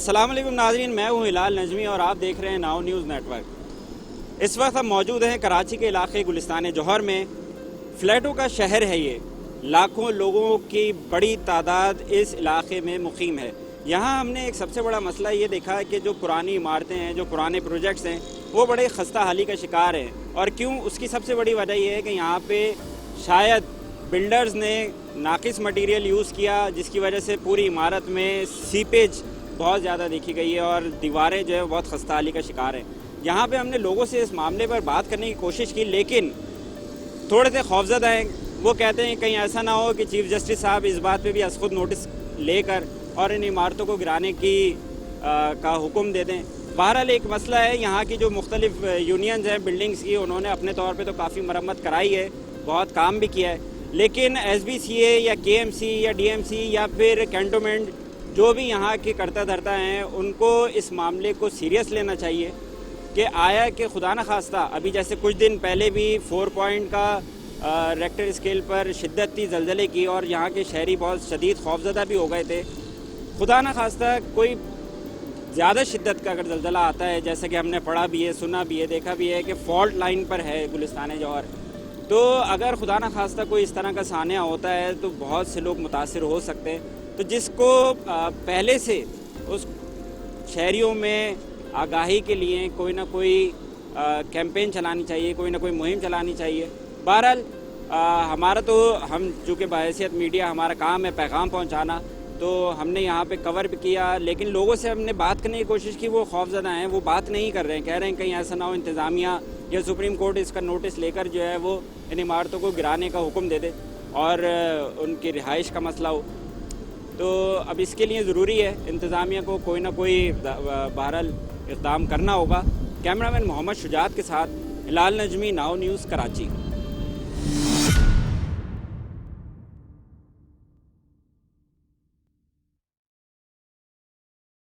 अस्सलाम वालेकुम नाज़रीन, मैं हूँ हिलाल नजमी और आप देख रहे हैं नाउ न्यूज़ नेटवर्क। इस वक्त हम मौजूद हैं कराची के इलाके गुलिस्तान जौहर में। फ्लैटों का शहर है ये, लाखों लोगों की बड़ी तादाद इस इलाके में मुकीम है। यहाँ हमने एक सबसे बड़ा मसला ये देखा है कि जो पुरानी इमारतें हैं, जो पुराने प्रोजेक्ट्स हैं, वो बड़े खस्ता हाली का शिकार हैं। और क्यों, उसकी सबसे बड़ी वजह ये है कि यहाँ पे शायद बिल्डर्स ने नाकिस मटीरियल यूज़ किया, जिसकी वजह से पूरी इमारत में सीपेज बहुत ज़्यादा देखी गई है और दीवारें जो है बहुत खस्ता हाली का शिकार हैं। यहाँ पे हमने लोगों से इस मामले पर बात करने की कोशिश की, लेकिन थोड़े से खौफजदा हैं। वो कहते हैं कहीं ऐसा ना हो कि चीफ जस्टिस साहब इस बात पे भी आज खुद नोटिस लेकर और इन इमारतों को गिराने की का हुक्म दे दें। बहरहाल एक मसला है, यहाँ की जो मुख्तलिफ यूनियंस हैं बिल्डिंग्स की, उन्होंने अपने तौर पे तो काफ़ी मरम्मत कराई है, बहुत काम भी किया है, लेकिन SBCA या KMC या DMC या फिर कैंटोनमेंट जो भी यहाँ के करता धरता हैं, उनको इस मामले को सीरियस लेना चाहिए कि आया कि खुदा न खास्ता अभी जैसे कुछ दिन पहले भी 4 पॉइंट का रेक्टर स्केल पर शिद्दत थी ज़लज़ले की और यहाँ के शहरी बहुत शदीद खौफजदा भी हो गए थे। खुदा न खास्ता कोई ज़्यादा शिद्दत का अगर ज़लज़ला आता है, जैसे कि हमने पढ़ा भी है, सुना भी है, देखा भी है कि फॉल्ट लाइन पर है गुलिस्तान जौहर, तो अगर खुदा न खास्ता कोई इस तरह का सानिया होता है तो बहुत से लोग मुतासिर हो सकते हैं। तो जिसको पहले से उस शहरियों में आगाही के लिए कोई ना कोई कैंपेन चलानी चाहिए, कोई ना कोई मुहिम चलानी चाहिए। बहरहाल हमारा तो, हम चूँकि बहैसियत मीडिया हमारा काम है पैगाम पहुंचाना, तो हमने यहाँ पे कवर भी किया, लेकिन लोगों से हमने बात करने की कोशिश की, वो खौफजदा हैं, वो बात नहीं कर रहे हैं, कह रहे हैं कहीं ऐसा ना हो इंतज़ामिया या सुप्रीम कोर्ट इसका नोटिस लेकर जो है वो इन इमारतों को गिराने का हुक्म दे दे और उनकी रिहाइश का मसला हो। तो अब इसके लिए ज़रूरी है इंतज़ामिया को कोई ना कोई बहरहाल इक़दाम करना होगा। कैमरामैन मोहम्मद शुजात के साथ हिलाल नजमी, नाउ न्यूज़, कराची।